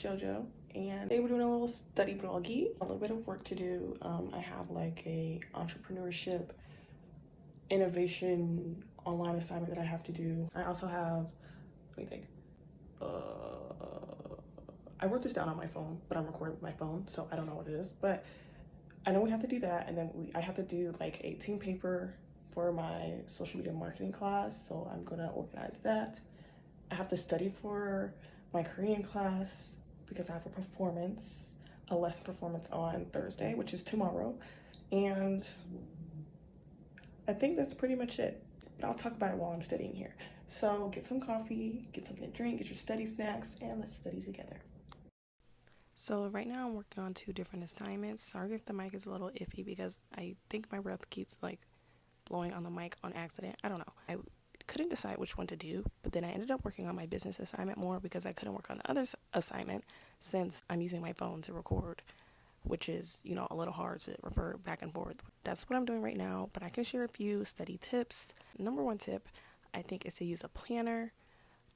JoJo, and today we're doing a little study vloggy, a little bit of work to do. I have like a entrepreneurship innovation online assignment that I have to do. I also have, let me think, I wrote this down on my phone, but I'm recording with my phone, so I don't know what it is, but I know we have to do that, and then I have to do like a team paper for my social media marketing class, so I'm gonna organize that. I have to study for my Korean class because I have a lesson performance on Thursday, which is tomorrow, and I think that's pretty much it. But I'll talk about it while I'm studying here. So get some coffee, get something to drink, get your study snacks, and let's study together. So right now I'm working on 2 different assignments. Sorry if the mic is a little iffy because I think my breath keeps like blowing on the mic on accident. I don't know. I couldn't decide which one to do, but then I ended up working on my business assignment more because I couldn't work on the other assignment since I'm using my phone to record, which is, a little hard to refer back and forth. That's what I'm doing right now, but I can share a few study tips. Number 1 tip, I think, is to use a planner.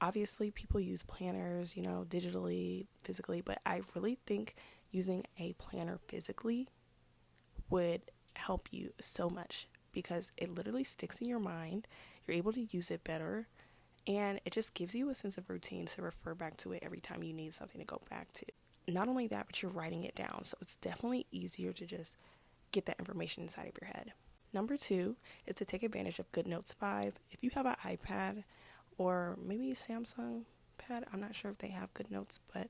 Obviously, people use planners, digitally, physically, but I really think using a planner physically would help you so much because it literally sticks in your mind. You're able to use it better, and it just gives you a sense of routine to refer back to it every time you need something to go back to. Not only that, but you're writing it down, so it's definitely easier to just get that information inside of your head. Number 2 is to take advantage of GoodNotes 5. If you have an iPad or maybe a Samsung pad, I'm not sure if they have GoodNotes, but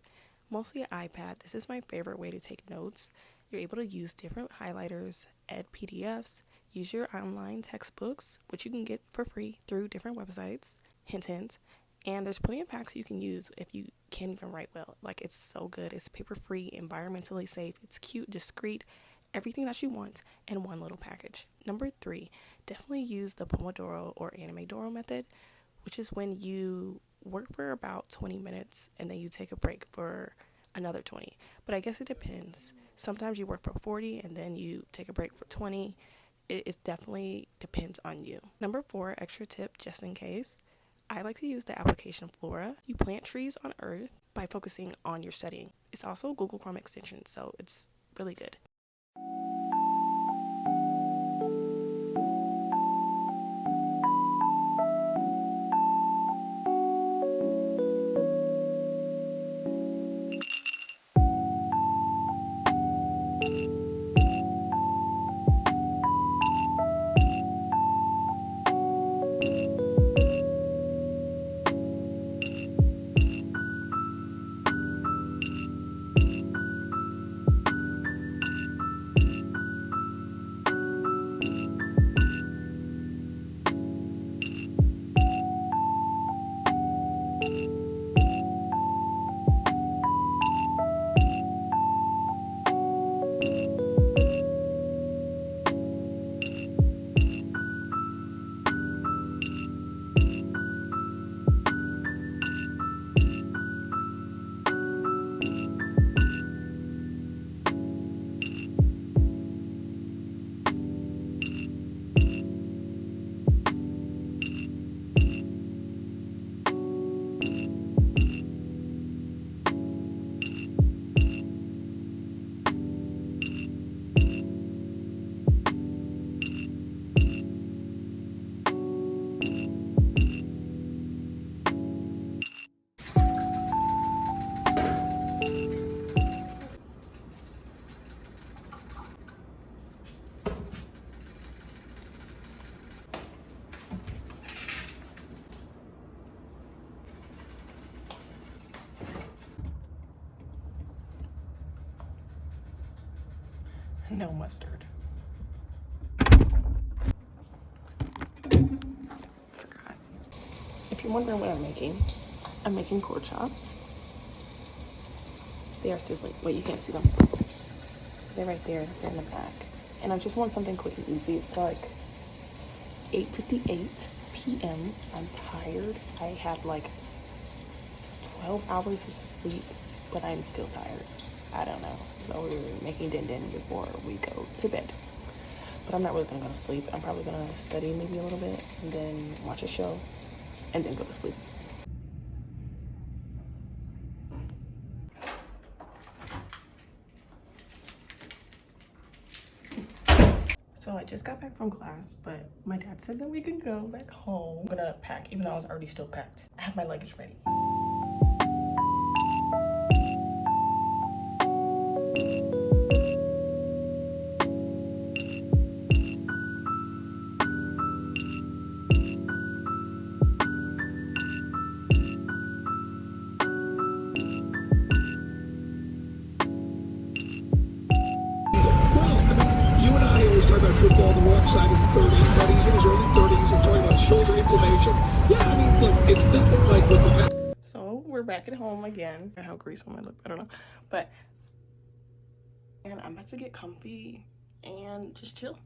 mostly an iPad, this is my favorite way to take notes. You're able to use different highlighters, edit PDFs, use your online textbooks, which you can get for free through different websites, hint, hint. And there's plenty of packs you can use if you can't even write well. Like, it's so good. It's paper-free, environmentally safe. It's cute, discreet, everything that you want in one little package. Number 3, definitely use the Pomodoro or Animedoro method, which is when you work for about 20 minutes and then you take a break for another 20. But I guess it depends. Sometimes you work for 40 and then you take a break for 20. It definitely depends on you. Number 4, extra tip just in case. I like to use the application Flora. You plant trees on Earth by focusing on your studying. It's also a Google Chrome extension, so it's really good. No mustard. Forgot. If you're wondering what I'm making pork chops. They are sizzling. Wait, you can't see them. They're right there. They're in the back. And I just want something quick and easy. It's like 8:58 p.m. I'm tired. I had like 12 hours of sleep, but I'm still tired. I don't know. So we're making din before we go to bed. But I'm not really gonna go to sleep. I'm probably gonna study maybe a little bit and then watch a show and then go to sleep. So I just got back from class, but my dad said that we can go back home. I'm gonna pack, even though I was already still packed. I have my luggage ready. Talking about football, the wrong side of 30, but he's in his early 30s and talking about shoulder inflammation. Yeah, I mean, look, it's nothing like what the... So we're back at home again. How greasy I look, I don't know. But, and I'm about to get comfy and just chill.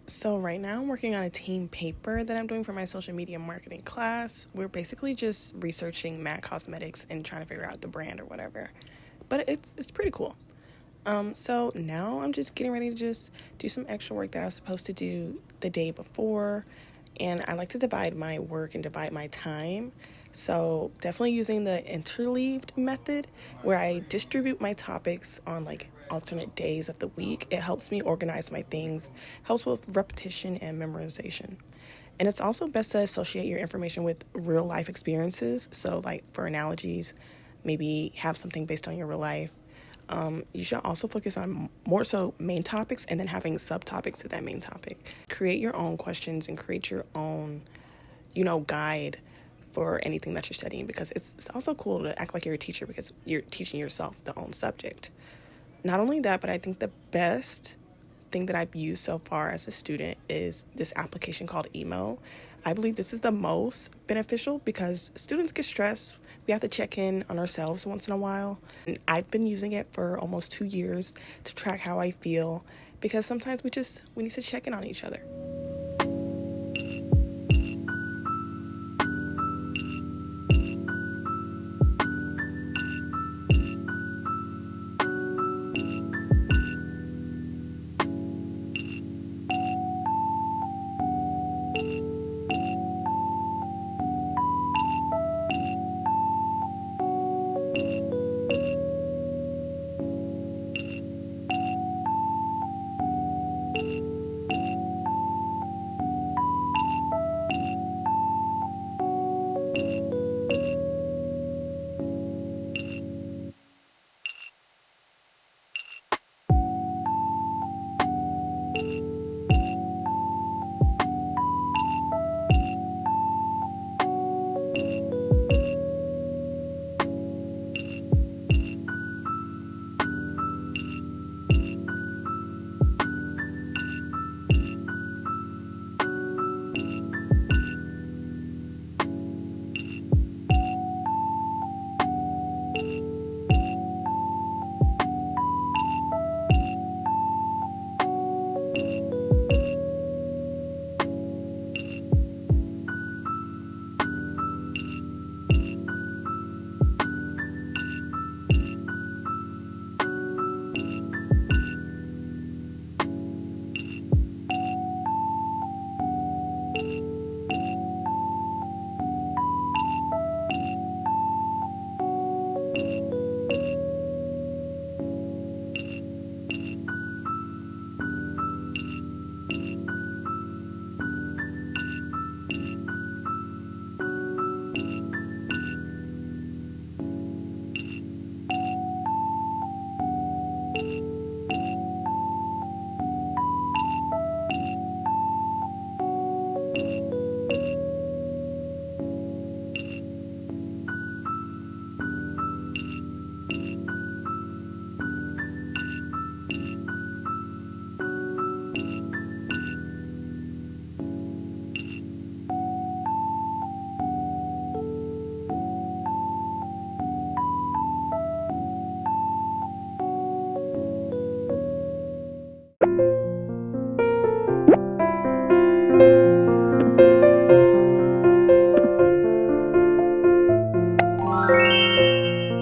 So right now I'm working on a team paper that I'm doing for my social media marketing class. We're basically just researching MAC Cosmetics and trying to figure out the brand or whatever. But it's pretty cool. So now I'm just getting ready to just do some extra work that I was supposed to do the day before. And I like to divide my work and divide my time. So definitely using the interleaved method where I distribute my topics on like alternate days of the week. It helps me organize my things, helps with repetition and memorization. And it's also best to associate your information with real life experiences. So like for analogies, maybe have something based on your real life. You should also focus on more so main topics and then having subtopics to that main topic. Create your own questions and create your own, guide for anything that you're studying, because it's also cool to act like you're a teacher because you're teaching yourself the own subject. Not only that, but I think the best thing that I've used so far as a student is this application called Emo. I believe this is the most beneficial because students get stressed. We have to check in on ourselves once in a while. And I've been using it for almost 2 years to track how I feel because sometimes we need to check in on each other.